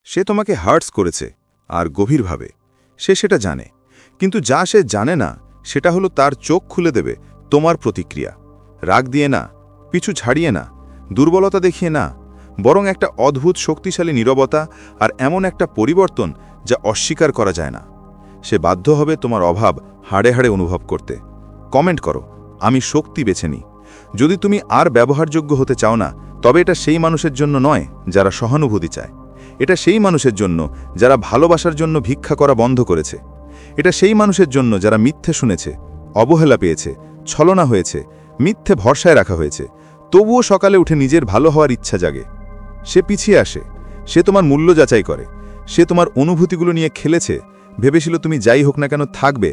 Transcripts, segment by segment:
সে তোমাকে হার্টস করেছে, আর গভীরভাবে। সে সেটা জানে, কিন্তু যা সে জানে না সেটা হলো তার চোখ খুলে দেবে তোমার প্রতিক্রিয়া। রাগ দিয়ে না, পিছু ছাড়িয়ে না, দুর্বলতা দেখিয়ে না, বরং একটা অদ্ভুত শক্তিশালী নীরবতা আর এমন একটা পরিবর্তন যা অস্বীকার করা যায় না। সে বাধ্য হবে তোমার অভাব হাড়ে হাড়ে অনুভব করতে। কমেন্ট করো, আমি শক্তি বেছে নিই। যদি তুমি আর ব্যবহারযোগ্য হতে চাও না, তবে এটা সেই মানুষের জন্য নয় যারা সহানুভূতি চায়। এটা সেই মানুষের জন্য যারা ভালোবাসার জন্য ভিক্ষা করা বন্ধ করেছে। এটা সেই মানুষের জন্য যারা মিথ্যে শুনেছে, অবহেলা পেয়েছে, ছলনা হয়েছে, মিথ্যে ভরসায় রাখা হয়েছে, তবুও সকালে উঠে নিজের ভালো হওয়ার ইচ্ছা জাগে। সে পিছিয়ে আসে, সে তোমার মূল্য যাচাই করে, সে তোমার অনুভূতিগুলো নিয়ে খেলেছে, ভেবেছিল তুমি যাই হোক না কেন থাকবে।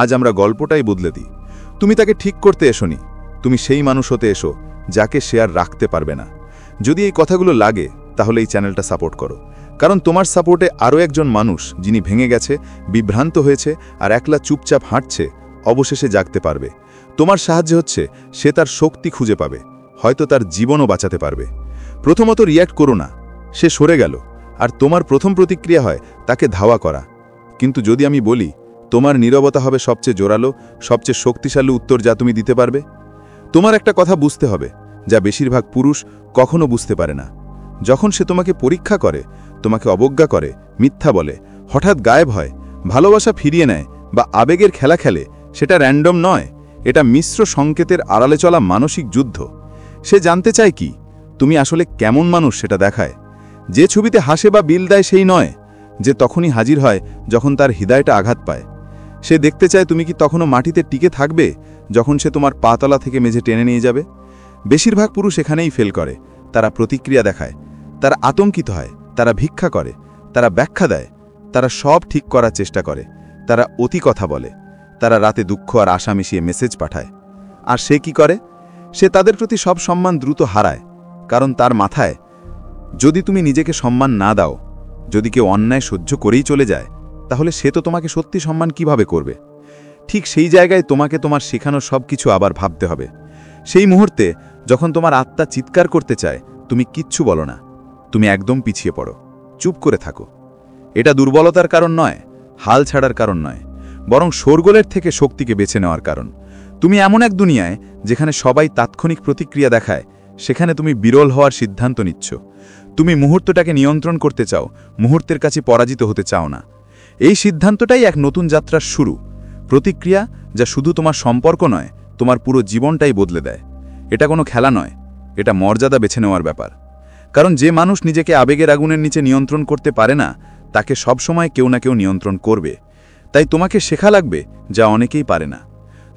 আজ আমরা গল্পটাই বদলে দিই। তুমি তাকে ঠিক করতে এসোনি, তুমি সেই মানুষ হতে এসো যাকে সে আর রাখতে পারবে না। যদি এই কথাগুলো লাগে তাহলে এই চ্যানেলটা সাপোর্ট করো, কারণ তোমার সাপোর্টে আরও একজন মানুষ যিনি ভেঙে গেছে, বিভ্রান্ত হয়েছে আর একলা চুপচাপ হাঁটছে, অবশেষে জাগতে পারবে। তোমার সাহায্যে হচ্ছে সে তার শক্তি খুঁজে পাবে, হয়তো তার জীবনও বাঁচাতে পারবে। প্রথমত রিয়্যাক্ট করো না, সে সরে গেল, আর তোমার প্রথম প্রতিক্রিয়া হয় তাকে ধাওয়া করা। কিন্তু যদি আমি বলি তোমার নীরবতা হবে সবচেয়ে জোরালো, সবচেয়ে শক্তিশালী উত্তর যা তুমি দিতে পারবে। তোমার একটা কথা বুঝতে হবে যা বেশিরভাগ পুরুষ কখনো বুঝতে পারে না। যখন সে তোমাকে পরীক্ষা করে, তোমাকে অবজ্ঞা করে, মিথ্যা বলে, হঠাৎ গায়েব হয়, ভালোবাসা ফিরিয়ে নেয় বা আবেগের খেলা খেলে, সেটা র্যান্ডম নয়, এটা মিশ্র সংকেতের আড়ালে চলা মানসিক যুদ্ধ। সে জানতে চায় কি তুমি আসলে কেমন মানুষ সেটা দেখায়। যে ছবিতে হাসে বা বিল দেয় সেই নয়, যে তখনই হাজির হয় যখন তার হৃদয়টা আঘাত পায়। সে দেখতে চায় তুমি কি তখনও মাটিতে টিকে থাকবে যখন সে তোমার পাতলা থেকে মেঝে টেনে নিয়ে যাবে। বেশিরভাগ পুরুষ এখানেই ফেল করে। তারা প্রতিক্রিয়া দেখায়, তারা আতঙ্কিত হয়, তারা ভিক্ষা করে, তারা ব্যাখ্যা দেয়, তারা সব ঠিক করার চেষ্টা করে, তারা অতি কথা বলে, তারা রাতে দুঃখ আর আশা মিশিয়ে মেসেজ পাঠায়। আর সে কি করে? সে তাদের প্রতি সব সম্মান দ্রুত হারায়, কারণ তার মাথায় যদি তুমি নিজেকে সম্মান না দাও, যদি কেউ অন্যায় সহ্য করেই চলে যায়, তাহলে সে তো তোমাকে সত্যি সম্মান কিভাবে করবে। ঠিক সেই জায়গায় তোমাকে তোমার শেখানো সব কিছু আবার ভাবতে হবে। সেই মুহূর্তে যখন তোমার আত্মা চিৎকার করতে চায়, তুমি কিচ্ছু বলো না, তুমি একদম পিছিয়ে পড়ো, চুপ করে থাকো। এটা দুর্বলতার কারণ নয়, হাল ছাড়ার কারণ নয়, বরং শোরগোলের থেকে শক্তিকে বেছে নেওয়ার কারণ। তুমি এমন এক দুনিয়ায় যেখানে সবাই তাৎক্ষণিক প্রতিক্রিয়া দেখায়, সেখানে তুমি বিরল হওয়ার সিদ্ধান্ত নিচ্ছ। তুমি মুহূর্তটাকে নিয়ন্ত্রণ করতে চাও, মুহূর্তের কাছে পরাজিত হতে চাও না। এই সিদ্ধান্তটাই এক নতুন যাত্রার শুরু, প্রতিক্রিয়া যা শুধু তোমার সম্পর্ক নয়, তোমার পুরো জীবনটাই বদলে দেয়। এটা কোনো খেলা নয়, এটা মর্যাদা বেছে নেওয়ার ব্যাপার। কারণ যে মানুষ নিজেকে আবেগের আগুনের নিচে নিয়ন্ত্রণ করতে পারে না, তাকে সবসময় কেউ না কেউ নিয়ন্ত্রণ করবে। তাই তোমাকে শেখা লাগবে যা অনেকেই পারে না।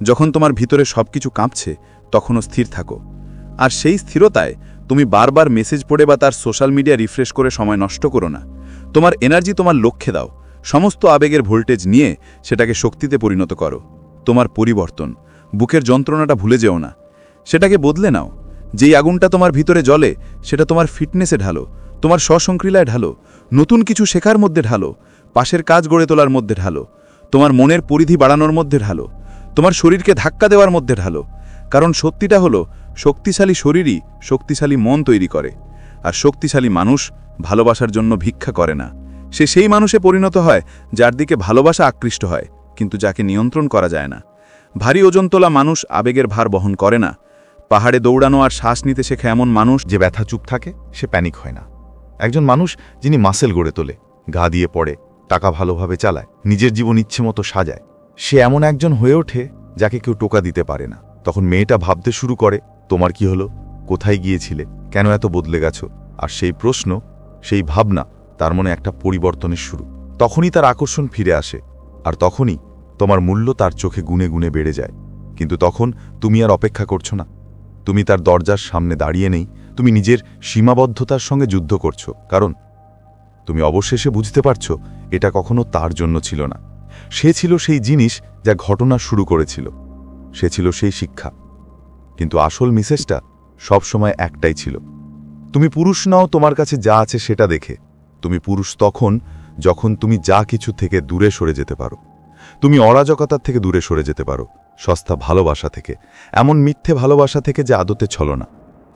যখন তোমার ভিতরে সবকিছু কাঁপছে, তখনও স্থির থাকো। আর সেই স্থিরতায় তুমি বারবার মেসেজ পড়ে বা তার সোশ্যাল মিডিয়া রিফ্রেশ করে সময় নষ্ট করো না। তোমার এনার্জি তোমার লক্ষ্যে দাও, সমস্ত আবেগের ভোল্টেজ নিয়ে সেটাকে শক্তিতে পরিণত করো। তোমার পরিবর্তন, বুকের যন্ত্রণাটা ভুলে যেও না, সেটাকে বদলে নাও। যেই আগুনটা তোমার ভিতরে জ্বলে, সেটা তোমার ফিটনেসে ঢালো, তোমার স্বশংক্রিয়ায় ঢালো, নতুন কিছু শেখার মধ্যে ঢালো, পাশের কাজ গড়ে তোলার মধ্যে ঢালো, তোমার মনের পরিধি বাড়ানোর মধ্যে ঢালো, তোমার শরীরকে ধাক্কা দেওয়ার মধ্যে ঢালো। কারণ সত্যিটা হলো, শক্তিশালী শরীরই শক্তিশালী মন তৈরি করে, আর শক্তিশালী মানুষ ভালোবাসার জন্য ভিক্ষা করে না। সে সেই মানুষে পরিণত হয় যার দিকে ভালোবাসা আকৃষ্ট হয়, কিন্তু যাকে নিয়ন্ত্রণ করা যায় না। ভারী ওজন তোলা মানুষ আবেগের ভার বহন করে না। পাহাড়ে দৌড়ানো আর শ্বাস নিতে শেখা এমন মানুষ যে ব্যথা চুপ থাকে, সে প্যানিক হয় না। একজন মানুষ যিনি মাসেল গড়ে তোলে, গা দিয়ে পড়ে, টাকা ভালোভাবে চালায়, নিজের জীবন ইচ্ছে মতো সাজায়, সে এমন একজন হয়ে ওঠে যাকে কেউ টোকা দিতে পারে না। তখন মেয়েটা ভাবতে শুরু করে, তোমার কি হলো, কোথায় গিয়েছিলে, কেন এত বদলে গেছো। আর সেই প্রশ্ন, সেই ভাবনা তার মনে একটা পরিবর্তনের শুরু। তখনই তার আকর্ষণ ফিরে আসে, আর তখনই তোমার মূল্য তার চোখে গুনে গুনে বেড়ে যায়। কিন্তু তখন তুমি আর অপেক্ষা করছো না, তুমি তার দরজার সামনে দাঁড়িয়ে নেই, তুমি নিজের সীমাবদ্ধতার সঙ্গে যুদ্ধ করছো। কারণ তুমি অবশেষে বুঝতে পারছো এটা কখনো তার জন্য ছিল না। সে ছিল সেই জিনিস যা ঘটনা শুরু করেছিল, সে ছিল সেই শিক্ষা। কিন্তু আসল মেসেজটা সবসময় একটাই ছিল, তুমি পুরুষ নও তোমার কাছে যা আছে সেটা দেখে। তুমি পুরুষ তখন যখন তুমি যা কিছু থেকে দূরে সরে যেতে পারো। তুমি অরাজকতার থেকে দূরে সরে যেতে পারো, সস্তা ভালোবাসা থেকে, এমন মিথ্যে ভালোবাসা থেকে যে আদতে ছলনা।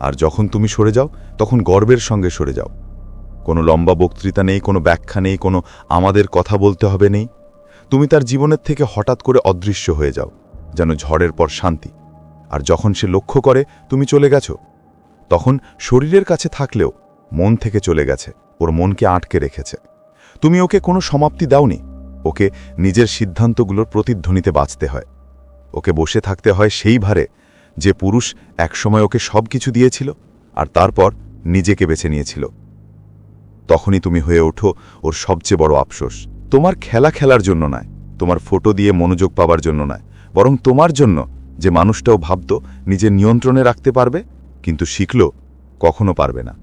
আর যখন তুমি সরে যাও, তখন গর্বের সঙ্গে সরে যাও। কোনো লম্বা বক্তৃতা নেই, কোনো ব্যাখ্যা নেই, কোনো আমাদের কথা বলতে হবে নেই। তুমি তার জীবনের থেকে হঠাৎ করে অদৃশ্য হয়ে যাও, যেন ঝড়ের পর শান্তি। আর যখন সে লক্ষ্য করে তুমি চলে গেছ, তখন শরীরের কাছে থাকলেও মন থেকে চলে গেছে, ওর মনকে আটকে রেখেছে। তুমি ওকে কোনো সমাপ্তি দাওনি, ওকে নিজের সিদ্ধান্তগুলোর প্রতিধ্বনিতে বাঁচতে হয়। ওকে বসে থাকতে হয় সেই ভারে যে পুরুষ একসময় ওকে সব কিছু দিয়েছিল আর তারপর নিজেকে বেছে নিয়েছিল। তখনই তুমি হয়ে ওঠো ওর সবচেয়ে বড় আফসোস। তোমার খেলা খেলার জন্য নয়, তোমার ফটো দিয়ে মনোযোগ পাওয়ার জন্য নয়, বরং তোমার জন্য, যে মানুষটাও ভাবত নিজের নিয়ন্ত্রণে রাখতে পারবে, কিন্তু শিখল কখনো পারবে না।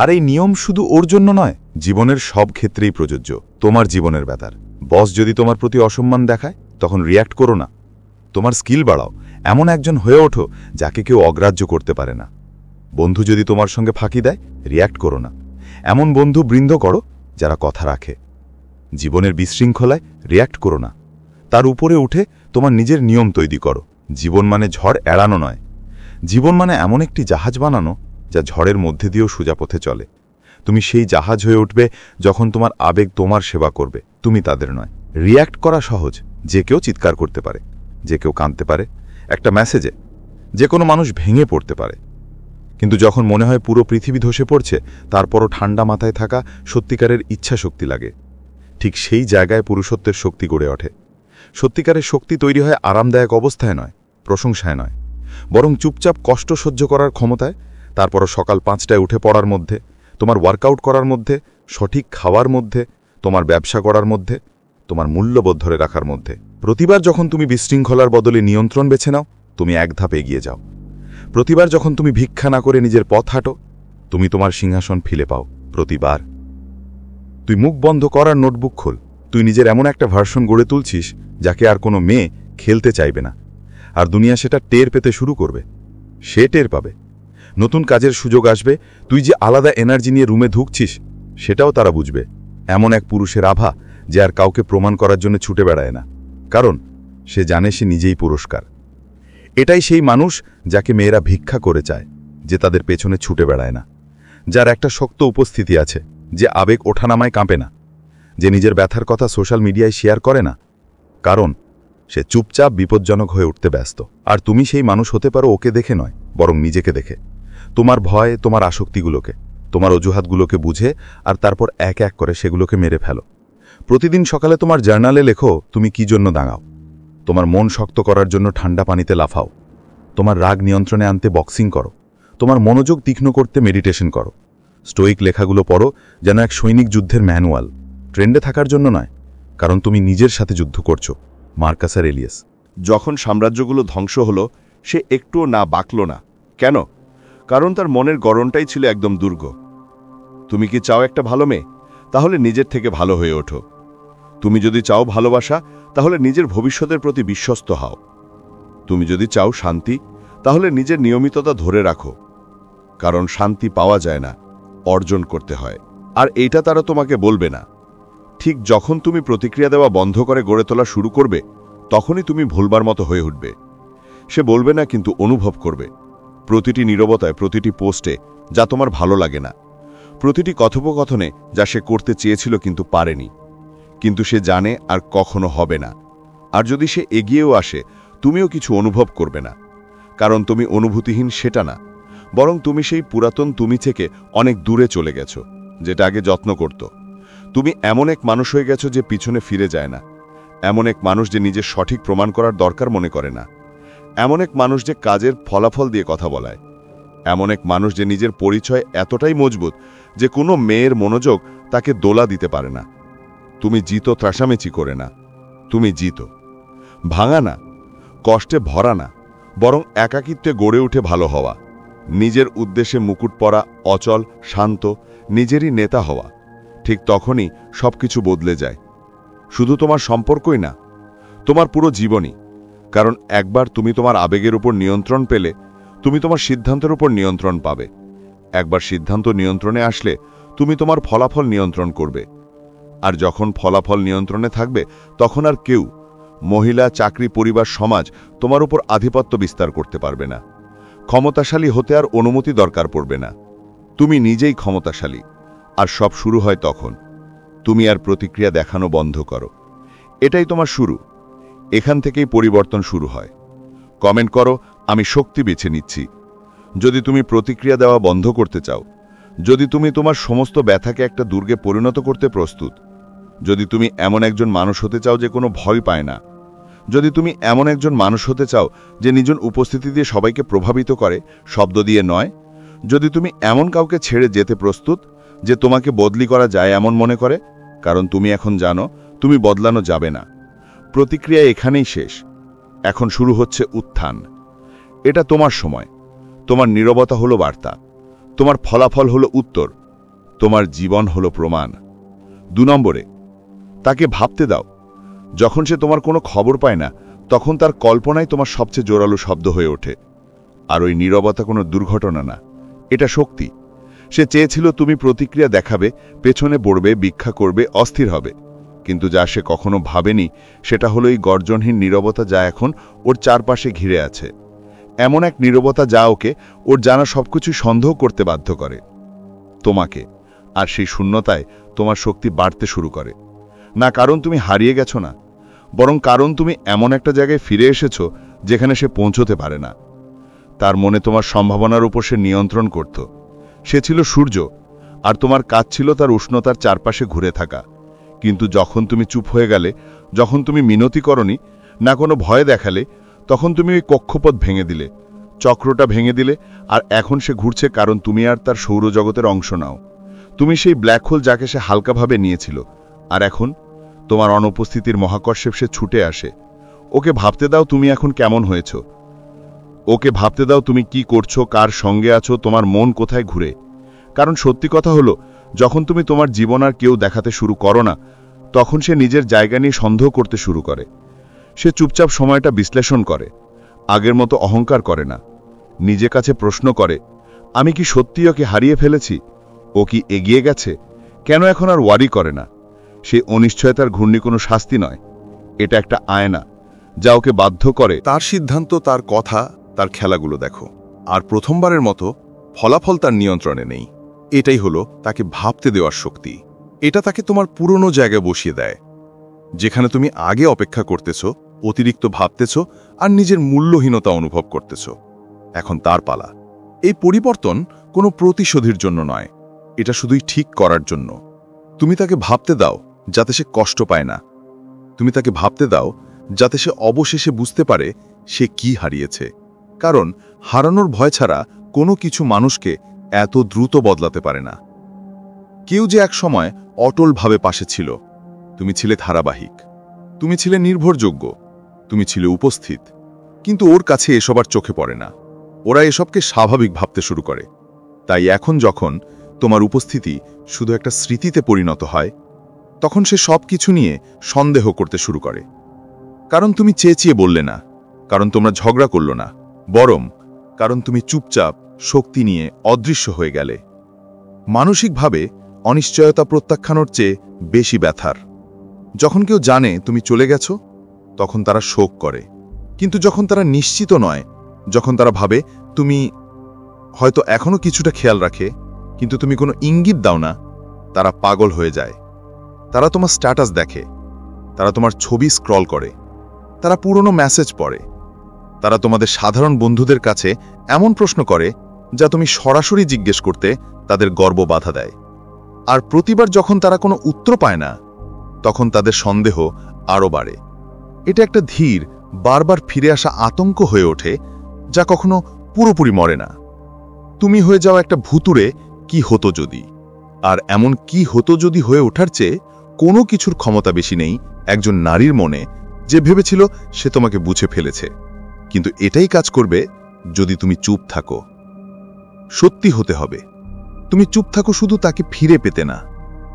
আর এই নিয়ম শুধু ওর জন্য নয়, জীবনের সব ক্ষেত্রেই প্রযোজ্য। তোমার জীবনের ব্যাপার। বস যদি তোমার প্রতি অসম্মান দেখায়, তখন রিয়্যাক্ট করো না, তোমার স্কিল বাড়াও, এমন একজন হয়ে ওঠো যাকে কেউ অগ্রাহ্য করতে পারে না। বন্ধু যদি তোমার সঙ্গে ফাঁকি দেয়, রিয়্যাক্ট করো না, এমন বন্ধু বৃন্দ করো যারা কথা রাখে। জীবনের বিশৃঙ্খলায় রিয়্যাক্ট করো না, তার উপরে উঠে তোমার নিজের নিয়ম তৈরি করো। জীবন মানে ঝড় এড়ানো নয়, জীবন মানে এমন একটি জাহাজ বানানো যা ঝড়ের মধ্যে দিয়েও সোজা পথে চলে। তুমি সেই জাহাজ হয়ে উঠবে যখন তোমার আবেগ তোমার সেবা করবে, তুমি তাদের নয়। রিয়্যাক্ট করা সহজ, যে কেউ চিৎকার করতে পারে, যে কেউ কাঁদতে পারে একটা মেসেজে, যে কোনো মানুষ ভেঙে পড়তে পারে। কিন্তু যখন মনে হয় পুরো পৃথিবী ধসে পড়ছে, তারপরও ঠান্ডা মাথায় থাকা সত্যিকারের ইচ্ছা শক্তি লাগে। ঠিক সেই জায়গায় পুরুষত্বের শক্তি গড়ে ওঠে। সত্যিকারের শক্তি তৈরি হয় আরামদায়ক অবস্থায় নয়, প্রশংসায় নয়, বরং চুপচাপ কষ্ট সহ্য করার ক্ষমতায়। তারপরও সকাল 5টায় উঠে পড়ার মধ্যে, তোমার ওয়ার্কআউট করার মধ্যে, সঠিক খাওয়ার মধ্যে, তোমার ব্যবসা করার মধ্যে, তোমার মূল্যবোধ ধরে রাখার মধ্যে। প্রতিবার যখন তুমি বিশৃঙ্খলার বদলে নিয়ন্ত্রণ বেছে নাও, তুমি এক ধাপ এগিয়ে যাও। প্রতিবার যখন তুমি ভিক্ষা না করে নিজের পথ হাঁটো, তুমি তোমার সিংহাসন ফিরে পাও। প্রতিবার তুই মুখ বন্ধ করার নোটবুক খোল, তুই নিজের এমন একটা ভার্সন গড়ে তুলছিস যাকে আর কোনো মেয়ে খেলতে চাইবে না। আর দুনিয়া সেটা টের পেতে শুরু করবে, সে টের পাবে। নতুন কাজের সুযোগ আসবে, তুই যে আলাদা এনার্জি নিয়ে রুমে ঢুকছিস সেটাও তারা বুঝবে। এমন এক পুরুষের আভা যে আর কাউকে প্রমাণ করার জন্য ছুটে বেড়ায় না, কারণ সে জানে সে নিজেই পুরস্কার। এটাই সেই মানুষ যাকে মেয়েরা ভিক্ষা করে চায়, যে তাদের পেছনে ছুটে বেড়ায় না, যার একটা শক্ত উপস্থিতি আছে, যে আবেগ ওঠানামায় কাঁপে না, যে নিজের ব্যথার কথা সোশ্যাল মিডিয়ায় শেয়ার করে না, কারণ সে চুপচাপ বিপজ্জনক হয়ে উঠতে ব্যস্ত। আর তুমি সেই মানুষ হতে পারো ওকে দেখে নয়, বরং নিজেকে দেখে। তোমার ভয়, তোমার আসক্তিগুলোকে, তোমার অজুহাতগুলোকে বুঝে আর তারপর এক এক করে সেগুলোকে মেরে ফেলো। প্রতিদিন সকালে তোমার জার্নালে লেখো তুমি কি জন্য দাঁড়াও। তোমার মন শক্ত করার জন্য ঠান্ডা পানিতে লাফাও, তোমার রাগ নিয়ন্ত্রণে আনতে বক্সিং করো, তোমার মনোযোগ তীক্ষ্ণ করতে মেডিটেশন করো। স্টোইক লেখাগুলো পড়ো যেন এক সৈনিক যুদ্ধের ম্যানুয়াল, ট্রেন্ডে থাকার জন্য নয়, কারণ তুমি নিজের সাথে যুদ্ধ করছো। মার্কাস আরেলিয়াস। যখন সাম্রাজ্যগুলো ধ্বংস হলো, সে একটুও না বাকল না। কেন? কারণ তার মনের গড়নটাই ছিল একদম দুর্গ। তুমি কি চাও একটা ভালো মেয়ে? তাহলে নিজের থেকে ভালো হয়ে ওঠো। তুমি যদি চাও ভালোবাসা, তাহলে নিজের ভবিষ্যতের প্রতি বিশ্বস্ত হও। তুমি যদি চাও শান্তি, তাহলে নিজের নিয়মিততা ধরে রাখো। কারণ শান্তি পাওয়া যায় না, অর্জন করতে হয়। আর এইটা তারা তোমাকে বলবে না। ঠিক যখন তুমি প্রতিক্রিয়া দেওয়া বন্ধ করে গড়ে তোলা শুরু করবে, তখনই তুমি ভুলবার মতো হয়ে উঠবে। সে বলবে না, কিন্তু অনুভব করবে। প্রতিটি নীরবতায়, প্রতিটি পোস্টে যা তোমার ভালো লাগে না, প্রতিটি কথোপকথনে যা সে করতে চেয়েছিল কিন্তু পারেনি। কিন্তু সে জানে আর কখনো হবে না। আর যদি সে এগিয়েও আসে, তুমিও কিছু অনুভব করবে না, কারণ তুমি অনুভূতিহীন সেটা না, বরং তুমি সেই পুরাতন তুমি থেকে অনেক দূরে চলে গেছো, যেটা আগে যত্ন করত। তুমি এমন এক মানুষ হয়ে গেছো যে পিছনে ফিরে যায় না, এমন এক মানুষ যে নিজের সঠিক প্রমাণ করার দরকার মনে করে না, এমন এক মানুষ যে কাজের ফলাফল দিয়ে কথা বলায়, এমন এক মানুষ যে নিজের পরিচয় এতটাই মজবুত যে কোনো মেয়ের মনোযোগ তাকে দোলা দিতে পারে না। তুমি জিতো ত্রাসামেচি করে না, তুমি জিতো ভাঙা না, কষ্টে ভরা না, বরং একাকিত্বে গড়ে উঠে ভালো হওয়া, নিজের উদ্দেশ্যে মুকুট পরা, অচল, শান্ত, নিজেরই নেতা হওয়া। ঠিক তখনই সবকিছু বদলে যায়। শুধু তোমার সম্পর্কই না, তোমার পুরো জীবনই। কারণ একবার তুমি তোমার আবেগের উপর নিয়ন্ত্রণ পেলে, তুমি তোমার সিদ্ধান্তের উপর নিয়ন্ত্রণ পাবে। একবার সিদ্ধান্ত নিয়ন্ত্রণে আসলে, তুমি তোমার ফলাফল নিয়ন্ত্রণ করবে। আর যখন ফলাফল নিয়ন্ত্রণে থাকবে, তখন আর কেউ, মহিলা, চাকরি, পরিবার, সমাজ তোমার উপর আধিপত্য বিস্তার করতে পারবে না। ক্ষমতাশালী হতে আর অনুমতি দরকার পড়বে না। তুমি নিজেই ক্ষমতাশালী। আর সব শুরু হয় তখন তুমি আর প্রতিক্রিয়া দেখানো বন্ধ করো। এটাই তোমার শুরু। এখান থেকেই পরিবর্তন শুরু হয়। কমেন্ট করো, আমি শক্তি বেছে নিচ্ছি। যদি তুমি প্রতিক্রিয়া দেওয়া বন্ধ করতে চাও, যদি তুমি তোমার সমস্ত ব্যথাকে একটা দুর্গে পরিণত করতে প্রস্তুত, যদি তুমি এমন একজন মানুষ হতে চাও যে কোনো ভয় পায় না, যদি তুমি এমন একজন মানুষ হতে চাও যে নিজের উপস্থিতি দিয়ে সবাইকে প্রভাবিত করে, শব্দ দিয়ে নয়, যদি তুমি এমন কাউকে ছেড়ে যেতে প্রস্তুত যে তোমাকে বদলি করা যায় এমন মনে করে, কারণ তুমি এখন জানো তুমি বদলানো যাবে না। প্রতিক্রিয়া এখানেই শেষ। এখন শুরু হচ্ছে উত্থান। এটা তোমার সময়। তোমার নীরবতা হলো বার্তা, তোমার ফলাফল হলো উত্তর, তোমার জীবন হলো প্রমাণ। 2 নম্বরে, তাকে ভাবতে দাও। যখন সে তোমার কোনো খবর পায় না, তখন তার কল্পনাই তোমার সবচেয়ে জোরালো শব্দ হয়ে ওঠে। আর ওই নীরবতা কোনো দুর্ঘটনা না, এটা শক্তি। সে চেয়েছিল তুমি প্রতিক্রিয়া দেখাবে, পেছনে পড়বে, ভিক্ষা করবে, অস্থির হবে। কিন্তু যা সে কখনো ভাবেনি সেটা হলো এই গর্জনহীন নীরবতা যা এখন ওর চারপাশে ঘিরে আছে। এমন এক নীরবতা যা ওকে ওর জানা সবকিছু সন্দেহ করতে বাধ্য করে, তোমাকে। আর সেই শূন্যতায় তোমার শক্তি বাড়তে শুরু করে, না কারণ তুমি হারিয়ে গেছো না, বরং কারণ তুমি এমন একটা জায়গায় ফিরে এসেছো যেখানে সে পৌঁছতে পারে না। তার মনে তোমার সম্ভাবনার উপর সে নিয়ন্ত্রণ করত। সে ছিল সূর্য, আর তোমার কাজ ছিল তার উষ্ণতার চারপাশে ঘুরে থাকা। কিন্তু যখন তুমি চুপ হয়ে গেলে, যখন তুমি মিনতি করনি, না কোনো ভয় দেখালে, তখন তুমি ওই কক্ষপথ ভেঙে দিলে, চক্রটা ভেঙে দিলে। আর এখন সে ঘুরছে কারণ তুমি আর তার সৌরজগতের অংশ নাও। তুমি সেই ব্ল্যাক হোল যাকে সে হালকাভাবে নিয়েছিল, আর এখন তোমার অনুপস্থিতির মহাকর্ষে সে ছুটে আসে। ওকে ভাবতে দাও তুমি এখন কেমন হয়েছ। ওকে ভাবতে দাও তুমি কি করছো, কার সঙ্গে আছো, তোমার মন কোথায় ঘুরে। কারণ সত্যি কথা হলো, যখন তুমি তোমার জীবন আর কেউ দেখাতে শুরু করো না, তখন সে নিজের জায়গা নিয়ে সন্দেহ করতে শুরু করে। সে চুপচাপ সময়টা বিশ্লেষণ করে, আগের মতো অহংকার করে না। নিজে কাছে প্রশ্ন করে, আমি কি সত্যি ওকে হারিয়ে ফেলেছি? ও কি এগিয়ে গেছে? কেন এখন আর ওয়ারি করে না? সে অনিশ্চয়তার ঘূর্ণি কোনো শাস্তি নয়, এটা একটা আয়না যা ওকে বাধ্য করে। তার সিদ্ধান্ত, তার কথা, তার খেলাগুলো দেখো। আর প্রথমবারের মতো ফলাফল তার নিয়ন্ত্রণে নেই। এটাই হলো তাকে ভাবতে দেওয়ার শক্তি। এটা তাকে তোমার পুরনো জায়গায় বসিয়ে দেয়, যেখানে তুমি আগে অপেক্ষা করতেছ, অতিরিক্ত ভাবতেছ আর নিজের মূল্যহীনতা অনুভব করতেছ। এখন তার পালা। এই পরিবর্তন কোনো প্রতিশোধের জন্য নয়, এটা শুধুই ঠিক করার জন্য। তুমি তাকে ভাবতে দাও যাতে সে কষ্ট পায় না। তুমি তাকে ভাবতে দাও যাতে সে অবশেষে বুঝতে পারে সে কি হারিয়েছে। কারণ হারানোর ভয় ছাড়া কোনো কিছু মানুষকে এত দ্রুত বদলাতে পারে না। কেউ যে এক সময় অটলভাবে পাশে ছিল, তুমি ছিলে ধারাবাহিক, তুমি ছিলে নির্ভরযোগ্য, তুমি ছিলে উপস্থিত, কিন্তু ওর কাছে এসব আর চোখে পড়ে না। ওরা এসবকে স্বাভাবিক ভাবতে শুরু করে। তাই এখন যখন তোমার উপস্থিতি শুধু একটা স্মৃতিতে পরিণত হয়, তখন সে সব কিছু নিয়ে সন্দেহ করতে শুরু করে। কারণ তুমি চেঁচিয়ে বললে না, কারণ তোমরা ঝগড়া করলো না, বরং কারণ তুমি চুপচাপ শক্তি নিয়ে অদৃশ্য হয়ে গেলে। মানসিকভাবে অনিশ্চয়তা প্রত্যাখ্যানোর চেয়ে বেশি ব্যথার। যখন কেউ জানে তুমি চলে গেছো, তখন তারা শোক করে। কিন্তু যখন তারা নিশ্চিত নয়, যখন তারা ভাবে তুমি হয়তো এখনো কিছুটা খেয়াল রাখে, কিন্তু তুমি কোনো ইঙ্গিত দাও না, তারা পাগল হয়ে যায়। তারা তোমার স্ট্যাটাস দেখে, তারা তোমার ছবি স্ক্রল করে, তারা পুরনো মেসেজ পড়ে, তারা তোমাদের সাধারণ বন্ধুদের কাছে এমন প্রশ্ন করে যা তুমি সরাসরি জিজ্ঞেস করতে তাদের গর্ব বাধা দেয়। আর প্রতিবার যখন তারা কোনো উত্তর পায় না, তখন তাদের সন্দেহ আরও বাড়ে। এটা একটা ধীর, বারবার ফিরে আসা আতঙ্ক হয়ে ওঠে, যা কখনো পুরোপুরি মরে না। তুমি হয়ে যাও একটা ভুতুড়ে কি হতো যদি। আর এমন কি হতো যদি হয়ে ওঠার চেয়ে কোনো কিছুর ক্ষমতা বেশি নেই একজন নারীর মনে, যে ভেবেছিল সে তোমাকে বুঝে ফেলেছে। কিন্তু এটাই কাজ করবে যদি তুমি চুপ থাকো। সত্যি হতে হবে। তুমি চুপ থাকো শুধু তাকে ফিরে পেতে না।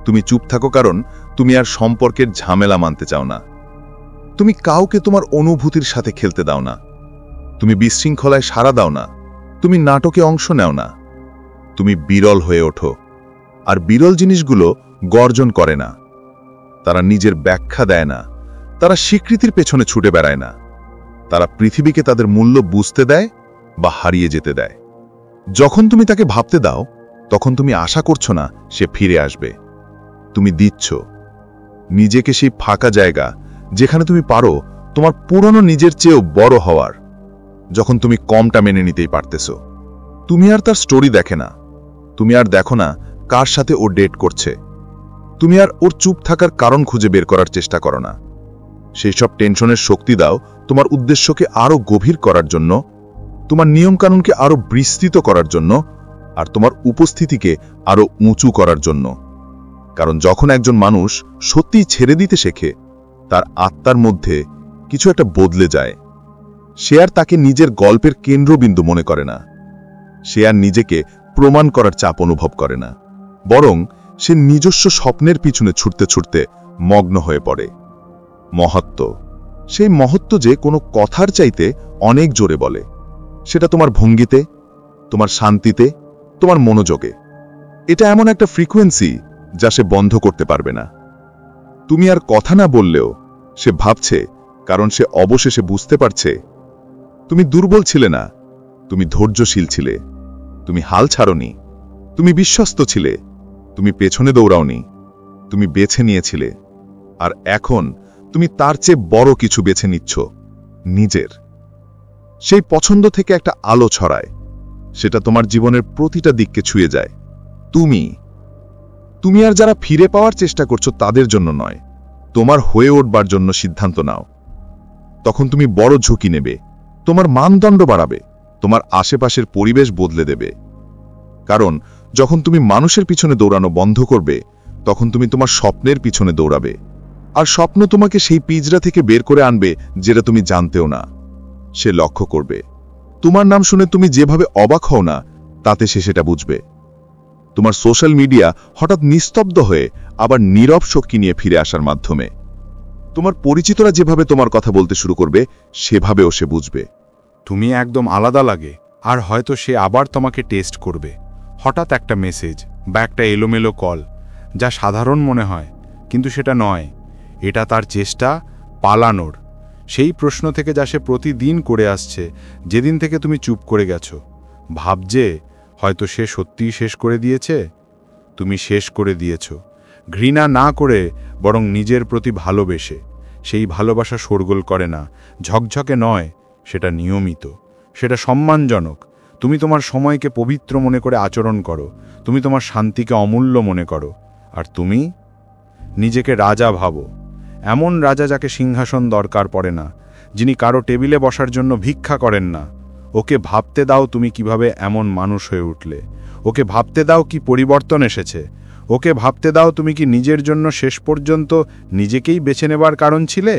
তুমি চুপ থাকো কারণ তুমি আর সম্পর্কের ঝামেলা মানতে চাও না। তুমি কাউকে তোমার অনুভূতির সাথে খেলতে দাও না। তুমি বিশৃঙ্খলায় সাড়া দাও না। তুমি নাটকে অংশ নেও না। তুমি বিরল হয়ে ওঠো। আর বিরল জিনিসগুলো গর্জন করে না, তারা নিজের ব্যাখ্যা দেয় না, তারা স্বীকৃতির পেছনে ছুটে বেড়ায় না। তারা পৃথিবীকে তাদের মূল্য বুঝতে দেয় বা হারিয়ে যেতে দেয়। যখন তুমি তাকে ভাবতে দাও, তখন তুমি আশা করছো না সে ফিরে আসবে। তুমি দিচ্ছ নিজেকে সেই ফাঁকা জায়গা যেখানে তুমি পারো তোমার পুরনো নিজের চেয়েও বড় হওয়ার। যখন তুমি কমটা মেনে নিতেই পারতেছো, তুমি আর তার স্টোরি দেখে না, তুমি আর দেখো না কার সাথে ও ডেট করছে, তুমি আর ওর চুপ থাকার কারণ খুঁজে বের করার চেষ্টা করো না। সেই সব টেনশনের শক্তি দাও তোমার উদ্দেশ্যকে আরো গভীর করার জন্য, তোমার নিয়মকানুনকে আরো বিস্তৃত করার জন্য, আর তোমার উপস্থিতিকে আরো উঁচু করার জন্য। কারণ যখন একজন মানুষ সত্যিই ছেড়ে দিতে শেখে, তার আত্মার মধ্যে কিছু একটা বদলে যায়। সে আর তাকে নিজের গল্পের কেন্দ্রবিন্দু মনে করে না, সে আর নিজেকে প্রমাণ করার চাপ অনুভব করে না, বরং সে নিজস্ব স্বপ্নের পিছনে ছুটতে ছুটতে মগ্ন হয়ে পড়ে। মহত্ব, সেই মহত্ব যে কোনো কথার চাইতে অনেক জোরে বলে। সেটা তোমার ভঙ্গিতে, তোমার শান্তিতে, তোমার মনোযোগে। এটা এমন একটা ফ্রিকোয়েন্সি যা সে বন্ধ করতে পারবে না। তুমি আর কথা না বললেও সে ভাবছে, কারণ সে অবশেষে বুঝতে পারছে তুমি দুর্বল ছিলে না, তুমি ধৈর্যশীল ছিলে, তুমি হাল ছাড়নি, তুমি বিশ্বস্ত ছিলে, তুমি পেছনে দৌড়াওনি, তুমি বেছে নিয়েছিলে। আর এখন তুমি তার চেয়ে বড় কিছু বেছে নিচ্ছ, নিজের। সেই পছন্দ থেকে একটা আলো ছড়ায়, সেটা তোমার জীবনের প্রতিটা দিককে ছুঁয়ে যায়। তুমি আর যারা ফিরে পাওয়ার চেষ্টা করছো তাদের জন্য নয়, তোমার হয়ে উঠবার জন্য সিদ্ধান্ত নাও। তখন তুমি বড় ঝুঁকি নেবে, তোমার মানদণ্ড বাড়াবে, তোমার আশেপাশের পরিবেশ বদলে দেবে। কারণ যখন তুমি মানুষের পিছনে দৌড়ানো বন্ধ করবে, তখন তুমি তোমার স্বপ্নের পিছনে দৌড়াবে। আর স্বপ্ন তোমাকে সেই পিঁজরা থেকে বের করে আনবে যেটা তুমি জানতেও না। সে লক্ষ্য করবে, তোমার নাম শুনে তুমি যেভাবে অবাক হও না, তাতে সে সেটা বুঝবে। তোমার সোশ্যাল মিডিয়া হঠাৎ নিস্তব্ধ হয়ে আবার নীরব শক্তি নিয়ে ফিরে আসার মাধ্যমে। তোমার পরিচিতরা যেভাবে তোমার কথা বলতে শুরু করবে, সেভাবেও সে বুঝবে তুমি একদম আলাদা লাগে। আর হয়তো সে আবার তোমাকে টেস্ট করবে। হঠাৎ একটা মেসেজ বা একটা এলোমেলো কল, যা সাধারণ মনে হয়, কিন্তু সেটা নয়। এটা তার চেষ্টা পালানোর, সেই প্রশ্ন থেকে যা সে প্রতিদিন করে আসছে, যেদিন থেকে তুমি চুপ করে গেছো। ভাবছে হয়তো সে সত্যিই শেষ করে দিয়েছে। তুমি শেষ করে দিয়েছ, ঘৃণা না করে, বরং নিজের প্রতি ভালোবেসে। সেই ভালোবাসা শোরগোল করে না, ঝকঝকে নয়, সেটা নিয়মিত, সেটা সম্মানজনক। তুমি তোমার সময়কে পবিত্র মনে করে আচরণ করো, তুমি তোমার শান্তিকে অমূল্য মনে করো। আর তুমি নিজেকে রাজা ভাবো, এমন রাজা যাকে সিংহাসন দরকার পড়ে না, যিনি কারো টেবিলে বসার জন্য ভিক্ষা করেন না। ওকে ভাবতে দাও তুমি কিভাবে এমন মানুষ হয়ে উঠলে। ওকে ভাবতে দাও কি পরিবর্তন এসেছে। ওকে ভাবতে দাও তুমি কি নিজের জন্য শেষ পর্যন্ত নিজেকেই বেছে নেবার কারণ ছিলে।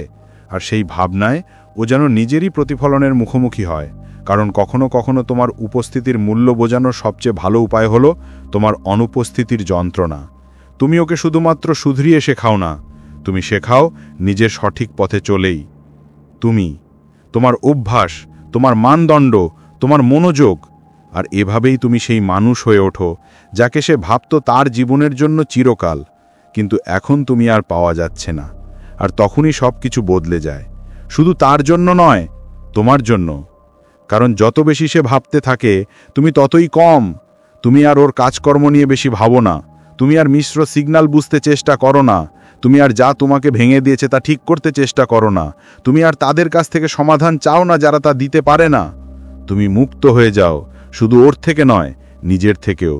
আর সেই ভাবনায় ও যেন নিজেরই প্রতিফলনের মুখোমুখি হয়। কারণ কখনো কখনো তোমার উপস্থিতির মূল্য বোঝানোর সবচেয়ে ভালো উপায় হলো তোমার অনুপস্থিতির যন্ত্রণা। তুমি ওকে শুধুমাত্র শুধরিয়ে শেখাও না, তুমি শেখাও নিজের সঠিক পথে চলেই। তুমি, তোমার অভ্যাস, তোমার মানদণ্ড, তোমার মনোযোগ। আর এভাবেই তুমি সেই মানুষ হয়ে ওঠো যাকে সে ভাবত তার জীবনের জন্য চিরকাল, কিন্তু এখন তুমি আর পাওয়া যাচ্ছে না। আর তখনই সব কিছু বদলে যায়, শুধু তার জন্য নয়, তোমার জন্য। কারণ যত বেশি সে ভাবতে থাকে, তুমি ততই কম। তুমি আর ওর কাজকর্ম নিয়ে বেশি ভাবো না, তুমি আর মিশ্র সিগন্যাল বুঝতে চেষ্টা করো না, তুমি আর যা তোমাকে ভেঙে দিয়েছে তা ঠিক করতে চেষ্টা করো না, তুমি আর তাদের কাছ থেকে সমাধান চাও না যারা তা দিতে পারে না। তুমি মুক্ত হয়ে যাও, শুধু ওর থেকে নয়, নিজের থেকেও।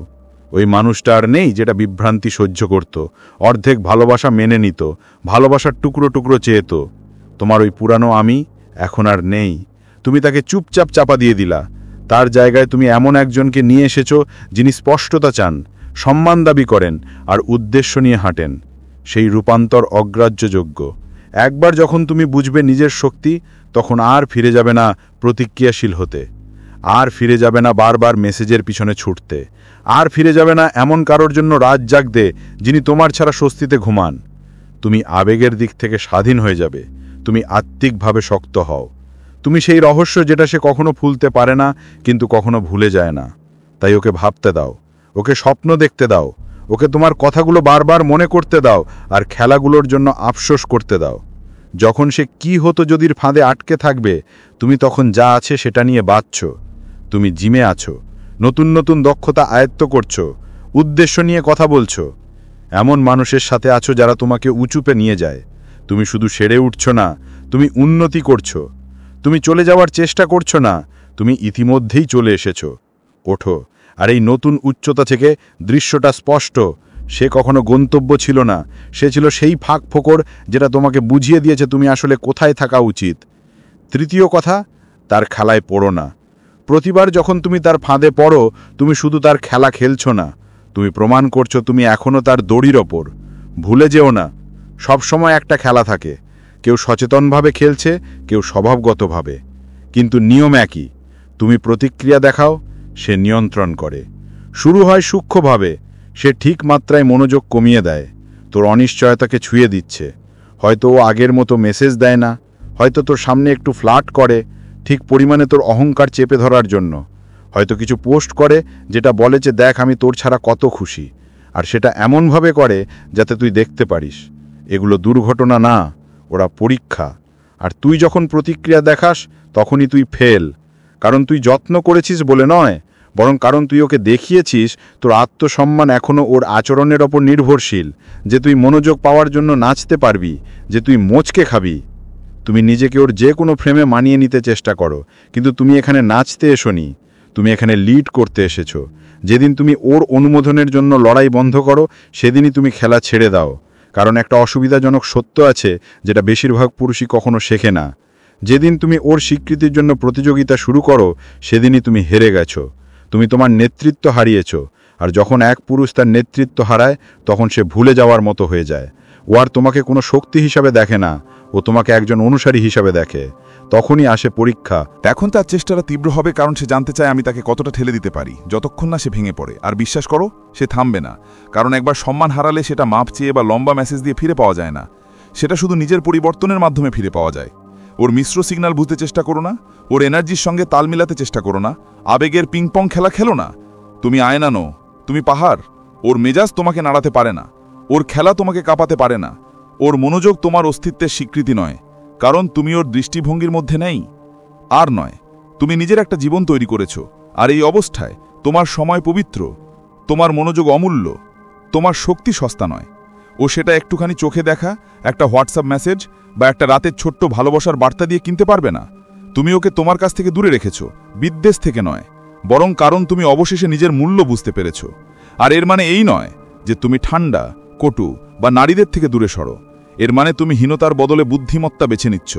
ওই মানুষটা আর নেই যেটা বিভ্রান্তি সহ্য করত, অর্ধেক ভালোবাসা মেনে নিত, ভালোবাসার টুকরো টুকরো চেয়েত। তোমার ওই পুরানো আমি এখন আর নেই। তুমি তাকে চুপচাপ চাপা দিয়ে দিলা। তার জায়গায় তুমি এমন একজনকে নিয়ে এসেছ যিনি স্পষ্টতা চান, সম্মান দাবি করেন, আর উদ্দেশ্য নিয়ে হাঁটেন। সেই রূপান্তর অগ্রাহ্যযোগ্য। একবার যখন তুমি বুঝবে নিজের শক্তি, তখন আর ফিরে যাবে না প্রতিক্রিয়াশীল হতে, আর ফিরে যাবে না বারবার মেসেজের পিছনে ছুটতে, আর ফিরে যাবে না এমন কারোর জন্য রাত জাগতে যিনি তোমার ছাড়া স্বস্তিতে ঘুমান। তুমি আবেগের দিক থেকে স্বাধীন হয়ে যাবে, তুমি আত্মিকভাবে শক্ত হও। তুমি সেই রহস্য যেটা সে কখনো ভুলতে পারে না, কিন্তু কখনো ভুলে যায় না। তাই ওকে ভাবতে দাও, ওকে স্বপ্ন দেখতে দাও, ওকে তোমার কথাগুলো বারবার মনে করতে দাও, আর খেলাগুলোর জন্য আফসোস করতে দাও। যখন সে কি হতো যদির ফাঁদে আটকে থাকবে, তুমি তখন যা আছে সেটা নিয়ে বাঁচছ। তুমি জিমে আছো, নতুন নতুন দক্ষতা আয়ত্ত করছো, উদ্দেশ্য নিয়ে কথা বলছো। এমন মানুষের সাথে আছো যারা তোমাকে উঁচুপে নিয়ে যায়। তুমি শুধু সেরে উঠছো না, তুমি উন্নতি করছো। তুমি চলে যাওয়ার চেষ্টা করছো না, তুমি ইতিমধ্যেই চলে এসেছো। ওঠো, আর এই নতুন উচ্চতা থেকে দৃশ্যটা স্পষ্ট। সে কখনো গন্তব্য ছিল না, সে ছিল সেই ফাঁক ফোকর যেটা তোমাকে বুঝিয়ে দিয়েছে তুমি আসলে কোথায় থাকা উচিত। তৃতীয় কথা, তার খেলায় পড়ো না। প্রতিবার যখন তুমি তার ফাঁদে পড়ো, তুমি শুধু তার খেলা খেলছো না, তুমি প্রমাণ করছো তুমি এখনও তার দড়ির ওপর। ভুলে যেও না, সবসময় একটা খেলা থাকে। কেউ সচেতনভাবে খেলছে, কেউ স্বভাবগতভাবে, কিন্তু নিয়ম একই। তুমি প্রতিক্রিয়া দেখাও, সে নিয়ন্ত্রণ করে। শুরু হয় সূক্ষ্মভাবে, সে ঠিক মাত্রায় মনোযোগ কমিয়ে দেয়, তোর অনিশ্চয়তাকে ছুঁয়ে দিচ্ছে। হয়তো ও আগের মতো মেসেজ দেয় না, হয়তো তোর সামনে একটু ফ্লার্ট করে, ঠিক পরিমাণে তোর অহংকার চেপে ধরার জন্য। হয়তো কিছু পোস্ট করে যেটা বলে যে দেখ আমি তোর ছাড়া কত খুশি, আর সেটা এমনভাবে করে যাতে তুই দেখতে পারিস। এগুলো দুর্ঘটনা না, ওরা পরীক্ষা। আর তুই যখন প্রতিক্রিয়া দেখাস তখনই তুই ফেল, কারণ তুই যত্ন করেছিস বলে নয়, বরং কারণ তুই ওকে দেখিয়েছিস তোর আত্মসম্মান এখনও ওর আচরণের ওপর নির্ভরশীল, যে তুই মনোযোগ পাওয়ার জন্য নাচতে পারবি, যে তুই মোচকে খাবি। তুমি নিজেকে ওর যে কোনো ফ্রেমে মানিয়ে নিতে চেষ্টা করো, কিন্তু তুমি এখানে নাচতে এসোনি, তুমি এখানে লিড করতে এসেছো। যেদিন তুমি ওর অনুমোদনের জন্য লড়াই বন্ধ করো, সেদিনই তুমি খেলা ছেড়ে দাও। কারণ একটা অসুবিধাজনক সত্য আছে যেটা বেশিরভাগ পুরুষই কখনো শেখে না। যেদিন তুমি ওর স্বীকৃতির জন্য প্রতিযোগিতা শুরু করো, সেদিনই তুমি হেরে গেছো। তুমি তোমার নেতৃত্ব হারিয়েছ। আর যখন এক পুরুষ তার নেতৃত্ব হারায়, তখন সে ভুলে যাওয়ার মতো হয়ে যায়। ও আর তোমাকে কোনো শক্তি হিসাবে দেখে না, ও তোমাকে একজন অনুসারী হিসাবে দেখে। তখনই আসে পরীক্ষা। এখন তার চেষ্টাটা তীব্র হবে, কারণ সে জানতে চায় আমি তাকে কতটা ঠেলে দিতে পারি, যতক্ষণ না সে ভেঙে পড়ে। আর বিশ্বাস করো, সে থামবে না, কারণ একবার সম্মান হারালে সেটা মাপ চেয়ে বা লম্বা মেসেজ দিয়ে ফিরে পাওয়া যায় না। সেটা শুধু নিজের পরিবর্তনের মাধ্যমে ফিরে পাওয়া যায়। ওর মিশ্র সিগন্যাল বুঝতে চেষ্টা করো না, ওর এনার্জির সঙ্গে তাল মিলাতে চেষ্টা করো না, আবেগের পিংপং খেলা খেলো না। তুমি আয়না নও, তুমি পাহাড়। ওর মেজাজ তোমাকে নাড়াতে পারে না, ওর খেলা তোমাকে কাঁপাতে পারে না, ওর মনোযোগ তোমার অস্তিত্বের স্বীকৃতি নয়, কারণ তুমি ওর দৃষ্টিভঙ্গির মধ্যে নেই। আর নয়, তুমি নিজের একটা জীবন তৈরি করেছো, আর এই অবস্থায় তোমার সময় পবিত্র, তোমার মনোযোগ অমূল্য, তোমার শক্তি সস্তা নয়। ও সেটা একটুখানি চোখে দেখা, একটা হোয়াটসঅ্যাপ মেসেজ বা একটা রাতের ছোট্ট ভালোবাসার বার্তা দিয়ে কিনতে পারবে না। তুমি ওকে তোমার কাছ থেকে দূরে রেখেছো, বিদ্বেষ থেকে নয়, বরং কারণ তুমি অবশেষে নিজের মূল্য বুঝতে পেরেছো। আর এর মানে এই নয় যে তুমি ঠান্ডা, কটু বা নারীদের থেকে দূরে সরো। এর মানে তুমি হীনতার বদলে বুদ্ধিমত্তা বেছে নিচ্ছ।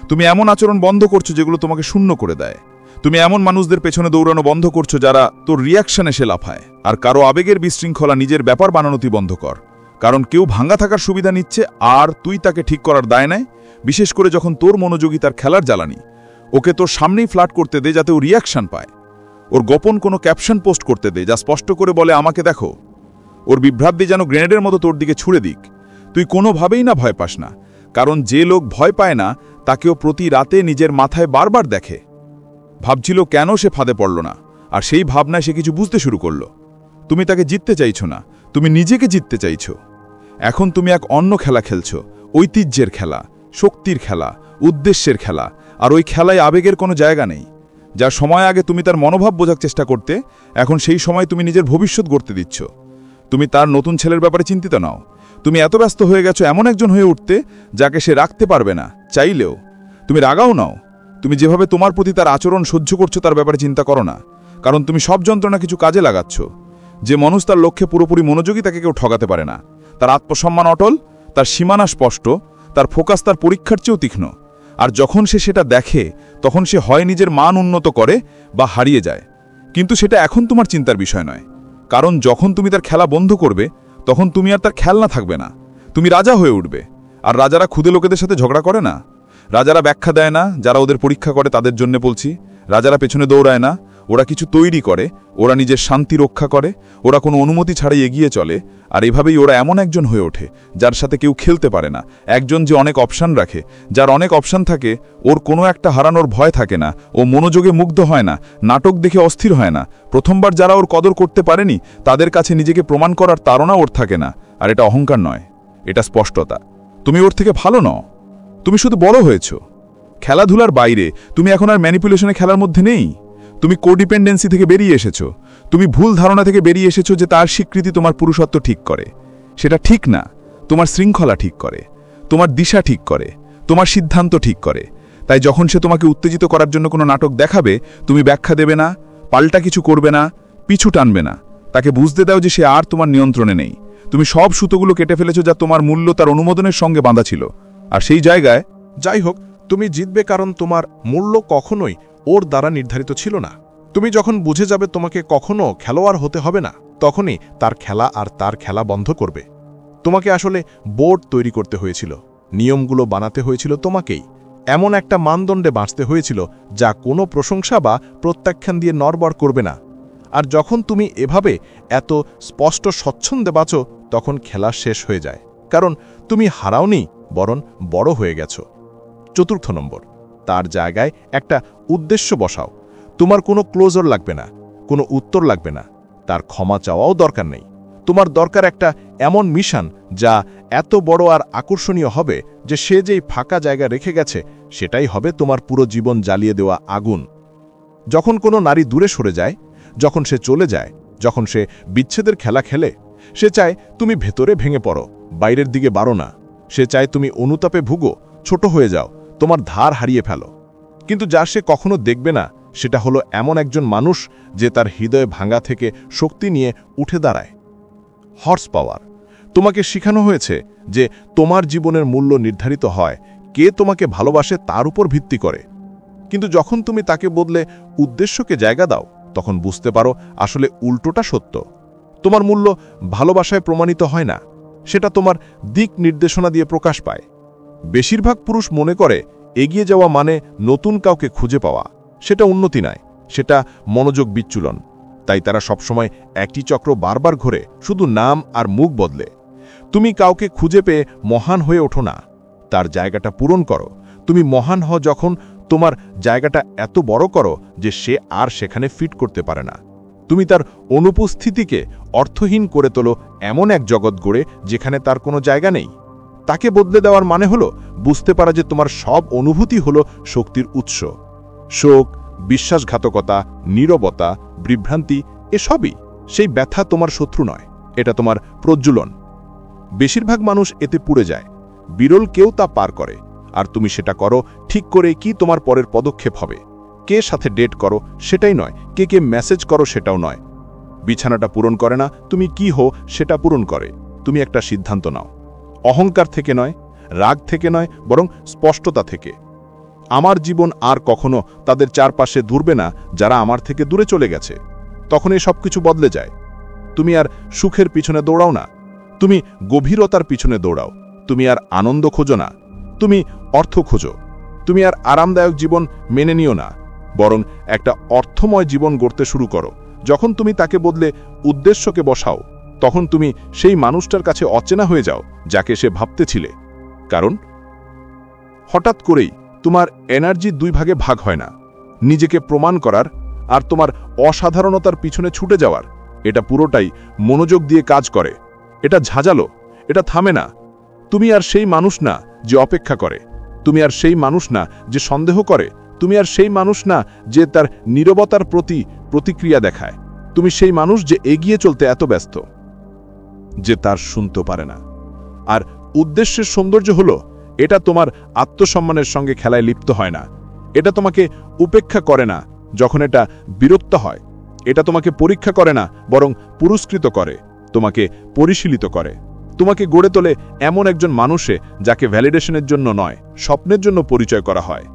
তুমি এমন আচরণ বন্ধ করছো যেগুলো তোমাকে শূন্য করে দেয়। তুমি এমন মানুষদের পেছনে দৌড়ানো বন্ধ করছো যারা তোর রিয়াকশন এসে লাফায়। আর কারো আবেগের বিশৃঙ্খলা নিজের ব্যাপার বানানো তুই বন্ধ কর, কারণ কেউ ভাঙা থাকার সুবিধা নিচ্ছে আর তুই তাকে ঠিক করার দায় নেয়। বিশেষ করে যখন তোর মনোযোগী তার খেলার জ্বালানি। ওকে তোর সামনেই ফ্ল্যাট করতে দে যাতে ও রিয়াকশন পায়। ওর গোপন কোনো ক্যাপশন পোস্ট করতে দে যা স্পষ্ট করে বলে আমাকে দেখো। ওর বিভ্রান্তি যেন গ্রেনেডের মতো তোর দিকে ছুড়ে দিক। তুই কোনোভাবেই না ভয় পাস না, কারণ যে লোক ভয় পায় না তাকেও প্রতি রাতে নিজের মাথায় বারবার দেখে। ভাবছিল কেন সে ফাঁদে পড়ল না, আর সেই ভাবনায় সে কিছু বুঝতে শুরু করল। তুমি তাকে জিততে চাইছো না, তুমি নিজেকে জিততে চাইছো। এখন তুমি এক অন্য খেলা খেলছো, ঐতিহ্যের খেলা, শক্তির খেলা, উদ্দেশ্যের খেলা। আর ওই খেলায় আবেগের কোনো জায়গা নেই। যা সময় আগে তুমি তার মনোভাব বোঝার চেষ্টা করতে, এখন সেই সময় তুমি নিজের ভবিষ্যৎ গড়তে দিচ্ছ। তুমি তার নতুন ছেলের ব্যাপারে চিন্তিত নাও। তুমি এত ব্যস্ত হয়ে গেছো এমন একজন হয়ে উঠতে যাকে সে রাখতে পারবে না চাইলেও। তুমি রাগাও নাও, তুমি যেভাবে তোমার প্রতি তার আচরণ সহ্য করছো তার ব্যাপারে চিন্তা করো না, কারণ তুমি সব যন্ত্রণা কিছু কাজে লাগাচ্ছ। যে মানুষ তার লক্ষ্যে পুরোপুরি মনোযোগী তাকে কেউ ঠকাতে পারে না। তার আত্মসম্মান অটল, তার সীমানা স্পষ্ট, তার ফোকাস তার পরীক্ষার চেয়েও তীক্ষ্ণ। আর যখন সে সেটা দেখে তখন সে হয় নিজের মান উন্নত করে বা হারিয়ে যায়। কিন্তু সেটা এখন তোমার চিন্তার বিষয় নয়, কারণ যখন তুমি তার খেলা বন্ধ করবে তখন তুমি আর তার খেলনা থাকবে না, তুমি রাজা হয়ে উঠবে। আর রাজারা ক্ষুদে লোকেদের সাথে ঝগড়া করে না, রাজারা ব্যাখ্যা দেয় না, যারা ওদের পরীক্ষা করে তাদের জন্য বলছি। রাজারা পেছনে দৌড়ায় না, ওরা কিছু তৈরি করে, ওরা নিজের শান্তি রক্ষা করে, ওরা কোনো অনুমতি ছাড়াই এগিয়ে চলে। আর এভাবেই ওরা এমন একজন হয়ে ওঠে যার সাথে কেউ খেলতে পারে না, একজন যে অনেক অপশান রাখে। যার অনেক অপশান থাকে, ওর কোনো একটা হারানোর ভয় থাকে না, ও মনোযোগে মুগ্ধ হয় না, নাটক দেখে অস্থির হয় না। প্রথমবার যারা ওর কদর করতে পারেনি তাদের কাছে নিজেকে প্রমাণ করার তাড়না ওর থাকে না। আর এটা অহংকার নয়, এটা স্পষ্টতা। তুমি ওর থেকে ভালো নও, তুমি শুধু বড় হয়েছ। খেলাধুলার বাইরে তুমি এখন আর ম্যানিপুলেশনে খেলার মধ্যে নেই। তুমি কোডিপেন্ডেন্সি থেকে বেরিয়ে এসেছো, তুমি ভুল ধারণা থেকে বেরিয়ে এসেছো যে তার স্বীকৃতি তোমার পুরুষত্ব ঠিক করে। সেটা ঠিক না। তোমার শৃঙ্খলা ঠিক করে, তোমার দিশা ঠিক করে, তোমার সিদ্ধান্ত ঠিক করে। তাই যখন সে তোমাকে উত্তেজিত করার জন্য কোনো নাটক দেখাবে, তুমি ব্যাখ্যা দেবে না, পাল্টা কিছু করবে না, পিছু টানবে না। তাকে বুঝতে দাও যে সে আর তোমার নিয়ন্ত্রণে নেই। তুমি সব সুতোগুলো কেটে ফেলেছো যা তোমার মূল্য তার অনুমোদনের সঙ্গে বাঁধা ছিল। আর সেই জায়গায় যাই হোক, তুমি জিতবে কারণ তোমার মূল্য কখনোই ওর দ্বারা নির্ধারিত ছিল না। তুমি যখন বুঝে যাবে তোমাকে কখনো খেলোয়াড় হতে হবে না, তখনই তার খেলা আর তার খেলা বন্ধ করবে। তোমাকে আসলে বোর্ড তৈরি করতে হয়েছিল, নিয়মগুলো বানাতে হয়েছিল তোমাকেই, এমন একটা মানদণ্ডে বাঁচতে হয়েছিল যা কোনো প্রশংসা বা প্রত্যাখ্যান দিয়ে নড়বড় করবে না। আর যখন তুমি এভাবে এত স্পষ্ট স্বচ্ছন্দে বাঁচো, তখন খেলা শেষ হয়ে যায়, কারণ তুমি হারাওনি, বরং বড় হয়ে গেছো। ৪র্থ নম্বর, তার জায়গায় একটা উদ্দেশ্য বসাও। তোমার কোনো ক্লোজার লাগবে না, কোনো উত্তর লাগবে না, তার ক্ষমা চাওয়াও দরকার নেই। তোমার দরকার একটা এমন মিশন যা এত বড় আর আকর্ষণীয় হবে যে সে যেই ফাঁকা জায়গা রেখে গেছে সেটাই হবে তোমার পুরো জীবন জ্বালিয়ে দেওয়া আগুন। যখন কোনো নারী দূরে সরে যায়, যখন সে চলে যায়, যখন সে বিচ্ছেদের খেলা খেলে, সে চায় তুমি ভেতরে ভেঙে পড়ো, বাইরের দিকে বাড়ো না। সে চায় তুমি অনুতাপে ভুগো, ছোট হয়ে যাও, তোমার ধার হারিয়ে ফেলো। কিন্তু যা সে কখনো দেখবে না সেটা হলো এমন একজন মানুষ যে তার হৃদয় ভাঙা থেকে শক্তি নিয়ে উঠে দাঁড়ায়। Horse power. তোমাকে শেখানো হয়েছে যে তোমার জীবনের মূল্য নির্ধারিত হয় কে তোমাকে ভালোবাসে তার উপর ভিত্তি করে। কিন্তু যখন তুমি তাকে বদলে উদ্দেশ্যকে জায়গা দাও, তখন বুঝতে পারো আসলে উল্টোটা সত্য। তোমার মূল্য ভালোবাসায় প্রমাণিত হয় না, সেটা তোমার দিক নির্দেশনা দিয়ে প্রকাশ পায়। বেশিরভাগ পুরুষ মনে করে এগিয়ে যাওয়া মানে নতুন কাউকে খুঁজে পাওয়া। সেটা উন্নতি নয়, সেটা মনোযোগ বিচ্যুলন। তাই তারা সবসময় একটি চক্র বারবার ঘোরে, শুধু নাম আর মুখ বদলে। তুমি কাউকে খুঁজে পেয়ে মহান হয়ে ওঠো না, তার জায়গাটা পূরণ করো। তুমি মহান হও যখন তোমার জায়গাটা এত বড় করো যে সে আর সেখানে ফিট করতে পারে না। তুমি তার অনুপস্থিতিকে অর্থহীন করে তোলো এমন এক জগৎ গড়ে যেখানে তার কোনো জায়গা নেই। তাকে বদলে দেওয়ার মানে হলো বুঝতে পারা যে তোমার সব অনুভূতি হলো শক্তির উৎস। শোক, বিশ্বাসঘাতকতা, নীরবতা, বিভ্রান্তি, এসবই সেই ব্যথা তোমার শত্রু নয়, এটা তোমার প্রজ্বলন। বেশিরভাগ মানুষ এতে পুড়ে যায়, বিরল কেউ তা পার করে। আর তুমি সেটা করো ঠিক করে কি তোমার পরের পদক্ষেপ হবে। কে সাথে ডেট করো সেটাই নয়, কে কে মেসেজ করো সেটাও নয়। বিছানাটা পূরণ করে না, তুমি কি হো সেটা পূরণ করে। তুমি একটা সিদ্ধান্ত নাও, অহংকার থেকে নয়, রাগ থেকে নয়, বরং স্পষ্টতা থেকে। আমার জীবন আর কখনো তাদের চারপাশে ঘুরবে না যারা আমার থেকে দূরে চলে গেছে। তখন এই সবকিছু বদলে যায়। তুমি আর সুখের পিছনে দৌড়াও না, তুমি গভীরতার পিছনে দৌড়াও। তুমি আর আনন্দ খোঁজো না, তুমি অর্থ খোঁজো। তুমি আর আরামদায়ক জীবন মেনে নিও না, বরং একটা অর্থময় জীবন গড়তে শুরু করো। যখন তুমি তাকে বদলে উদ্দেশ্যকে বসাও, তখন তুমি সেই মানুষটার কাছে অচেনা হয়ে যাও যাকে সে ভাবতেছিলে। কারণ হঠাৎ করেই তোমার এনার্জি দুই ভাগে ভাগ হয় না, নিজেকে প্রমাণ করার আর তোমার অসাধারণতার পিছনে ছুটে যাওয়ার। এটা পুরোটাই মনোযোগ দিয়ে কাজ করে। এটা ঝাঁঝালো, এটা থামে না। তুমি আর সেই মানুষ না যে অপেক্ষা করে, তুমি আর সেই মানুষ না যে সন্দেহ করে, তুমি আর সেই মানুষ না যে তার নীরবতার প্রতি প্রতিক্রিয়া দেখায়। তুমি সেই মানুষ যে এগিয়ে চলতে এত ব্যস্ত যে তার শুনতে পারে না। আর উদ্দেশ্যের সৌন্দর্য হলো এটা তোমার আত্মসম্মানের সঙ্গে খেলায় লিপ্ত হয় না। এটা তোমাকে উপেক্ষা করে না যখন এটা বিরক্ত হয়। এটা তোমাকে পরীক্ষা করে না, বরং পুরস্কৃত করে, তোমাকে পরিশীলিত করে। তোমাকে গড়ে তোলে এমন একজন মানুষে যাকে ভ্যালিডেশনের জন্য নয়, স্বপ্নের জন্য পরিচয় করা হয়।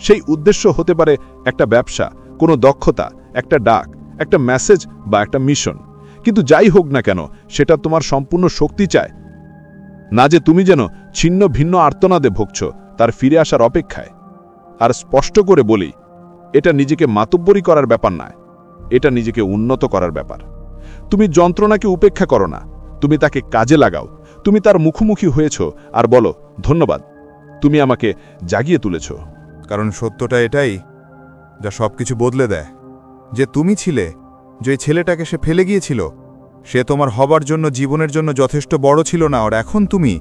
সেই উদ্দেশ্য হতে পারে একটা ব্যবসা, কোনো দক্ষতা, একটা ডাক, একটা মেসেজ বা একটা মিশন। কিন্তু যাই হোক না কেন, সেটা তোমার সম্পূর্ণ শক্তি চায় না, যে তুমি যেন ছিন্ন ভিন্ন আর্তনাদে ভুগছ তার ফিরে আসার অপেক্ষায়। আর স্পষ্ট করে বলি, এটা নিজেকে মাতব্বরি করার ব্যাপার নয়, এটা নিজেকে উন্নত করার ব্যাপার। তুমি যন্ত্রণাকে উপেক্ষা করো না, তুমি তাকে কাজে লাগাও। তুমি তার মুখোমুখি হয়েছ আর বলো, ধন্যবাদ, তুমি আমাকে জাগিয়ে তুলেছ। কারণ সত্যটা এটাই যা সবকিছু বদলে দেয়। যে তুমি ছিলে, যে ছেলেটাকে সে ফেলে গিয়েছিল, সে তোমার হবার জন্য, জীবনের জন্য যথেষ্ট বড় ছিল না। আর এখন তুমি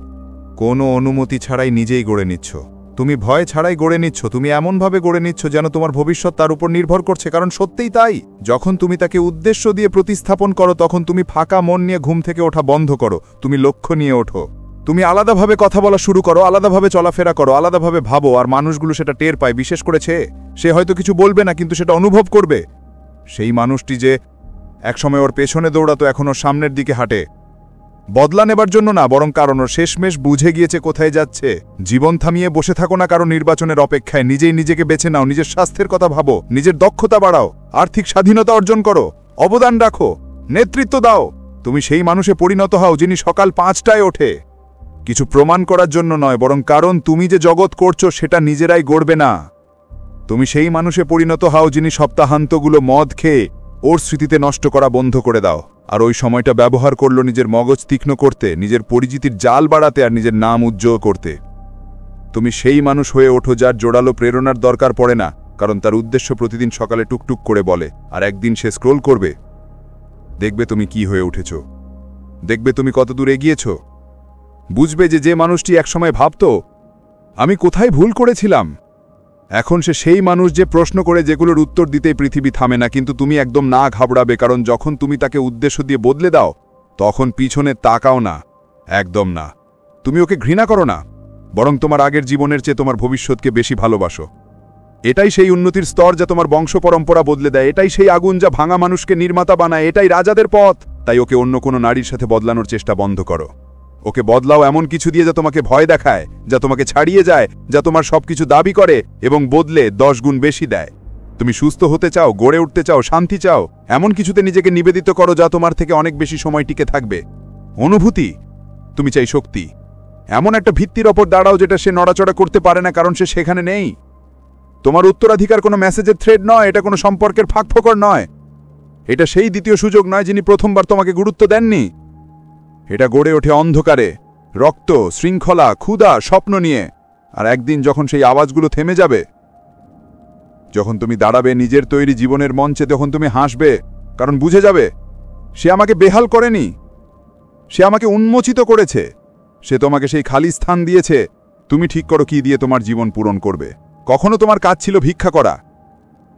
কোনো অনুমতি ছাড়াই নিজেই গড়ে নিচ্ছ। তুমি ভয় ছাড়াই গড়ে নিচ্ছ, তুমি এমনভাবে গড়ে নিচ্ছ যেন তোমার ভবিষ্যৎ তার উপর নির্ভর করছে, কারণ সত্যিই তাই। যখন তুমি তাকে উদ্দেশ্য দিয়ে প্রতিস্থাপন করো তখন তুমি ফাঁকা মন নিয়ে ঘুম থেকে ওঠা বন্ধ করো, তুমি লক্ষ্য নিয়ে ওঠো। তুমি আলাদাভাবে কথা বলা শুরু করো, আলাদাভাবে চলাফেরা করো, আলাদাভাবে ভাবো, আর মানুষগুলো সেটা টের পায়। বিশেষ করেছে সে হয়তো কিছু বলবে না, কিন্তু সেটা অনুভব করবে। সেই মানুষটি যে একসময় ওর পেছনে দৌড়াতো এখন ওর সামনের দিকে হাঁটে, বদলা নেবার জন্য না, বরং কারণ ওর শেষমেশ বুঝে গিয়েছে কোথায় যাচ্ছে। জীবন থামিয়ে বসে থাকো না কারো নির্বাচনের অপেক্ষায়, নিজেই নিজেকে বেছে নাও, নিজের স্বাস্থ্যের কথা ভাবো, নিজের দক্ষতা বাড়াও, আর্থিক স্বাধীনতা অর্জন করো, অবদান রাখো, নেতৃত্ব দাও। তুমি সেই মানুষে পরিণত হও যিনি সকাল 5টায় ওঠে, কিছু প্রমাণ করার জন্য নয়, বরং কারণ তুমি যে জগৎ করছো সেটা নিজেরাই গড়বে না। তুমি সেই মানুষে পরিণত হও যিনি সপ্তাহান্তগুলো মদ খেয়ে ওর স্মৃতিতে নষ্ট করা বন্ধ করে দাও, আর ওই সময়টা ব্যবহার করলো নিজের মগজ তীক্ষ্ণ করতে, নিজের পরিচিতির জাল বাড়াতে, আর নিজের নাম উজ্জ্বল করতে। তুমি সেই মানুষ হয়ে ওঠো যার জোরালো প্রেরণার দরকার পড়ে না, কারণ তার উদ্দেশ্য প্রতিদিন সকালে টুকটুক করে বলে, আর একদিন সে স্ক্রোল করবে, দেখবে তুমি কি হয়ে উঠেছ, দেখবে তুমি কতদূর এগিয়েছ। বুঝবে যে মানুষটি একসময় ভাবত আমি কোথায় ভুল করেছিলাম, এখন সে সেই মানুষ যে প্রশ্ন করে যেগুলোর উত্তর দিতেই পৃথিবী থামে না। কিন্তু তুমি একদম না ঘাবড়াবে, কারণ যখন তুমি তাকে উদ্দেশ্য দিয়ে বদলে দাও তখন পিছনে তাকাও না, একদম না। তুমি ওকে ঘৃণা করো না, বরং তোমার আগের জীবনের চেয়ে তোমার ভবিষ্যৎকে বেশি ভালোবাসো। এটাই সেই উন্নতির স্তর যা তোমার বংশ পরম্পরা বদলে দেয়, এটাই সেই আগুন যা ভাঙা মানুষকে নির্মাতা বানায়, এটাই রাজাদের পথ। তাই ওকে অন্য কোনো নারীর সাথে বদলানোর চেষ্টা বন্ধ করো। ওকে বদলাও এমন কিছু দিয়ে যা তোমাকে ভয় দেখায়, যা তোমাকে ছাড়িয়ে যায়, যা তোমার সবকিছু দাবি করে এবং বদলে 10 গুণ বেশি দেয়। তুমি সুস্থ হতে চাও, গড়ে উঠতে চাও, শান্তি চাও, এমন কিছুতে নিজেকে নিবেদিত করো যা তোমার থেকে অনেক বেশি সময় টিকে থাকবে। অনুভূতি, তুমি চাই শক্তি, এমন একটা ভিত্তির ওপর দাঁড়াও যেটা সে নড়াচড়া করতে পারে না, কারণ সে সেখানে নেই। তোমার উত্তরাধিকার কোনো মেসেজের থ্রেড নয়, এটা কোনো সম্পর্কের ফাঁকফোকর নয়, এটা সেই দ্বিতীয় সুযোগ নয় যিনি প্রথমবার তোমাকে গুরুত্ব দেননি। এটা গড়ে ওঠে অন্ধকারে, রক্ত, শৃঙ্খলা, ক্ষুধা, স্বপ্ন নিয়ে। আর একদিন যখন সেই আওয়াজগুলো থেমে যাবে, যখন তুমি দাঁড়াবে নিজের তৈরি জীবনের মঞ্চে, তখন তুমি হাসবে, কারণ বুঝে যাবে সে আমাকে বেহাল করেনি, সে আমাকে উন্মোচিত করেছে, সে তোমাকে সেই খালি স্থান দিয়েছে। তুমি ঠিক করো কি দিয়ে তোমার জীবন পূরণ করবে। কখনো তোমার কাজ ছিল ভিক্ষা করা,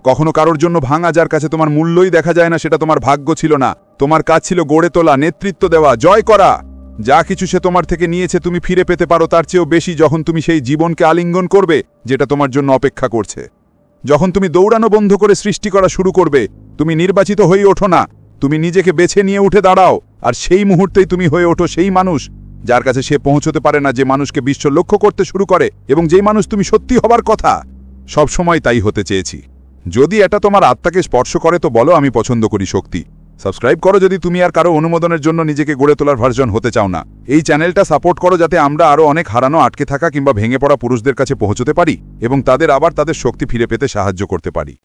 কখনো কারোর জন্য ভাঙা, যার কাছে তোমার মূল্যই দেখা যায় না, সেটা তোমার ভাগ্য ছিল না। তোমার কাজ ছিল গড়ে তোলা, নেতৃত্ব দেওয়া, জয় করা। যা কিছু সে তোমার থেকে নিয়েছে তুমি ফিরে পেতে পারো তার চেয়েও বেশি যখন তুমি সেই জীবনকে আলিঙ্গন করবে যেটা তোমার জন্য অপেক্ষা করছে। যখন তুমি দৌড়ানো বন্ধ করে সৃষ্টি করা শুরু করবে, তুমি নির্বাচিত হয়ে ওঠো না, তুমি নিজেকে বেছে নিয়ে উঠে দাঁড়াও। আর সেই মুহূর্তেই তুমি হয়ে ওঠো সেই মানুষ যার কাছে সে পৌঁছতে পারে না, যে মানুষকে বিশ্ব লক্ষ্য করতে শুরু করে, এবং যেই মানুষ তুমি সত্যি হবার কথা। সব সময় তাই হতে চেয়েছি। যদি এটা তোমার আত্মাকে স্পর্শ করে তো বলো আমি পছন্দ করি শক্তি। সাবস্ক্রাইব করো যদি তুমি আর কারো অনুমোদনের জন্য নিজেকে গড়ে তোলার ভার্জন হতে চাও না। এই চ্যানেলটা সাপোর্ট করো যাতে আমরা আরও অনেক হারানো, আটকে থাকা কিংবা ভেঙে পড়া পুরুষদের কাছে পৌঁছতে পারি এবং তাদের আবার তাদের শক্তি ফিরে পেতে সাহায্য করতে পারি।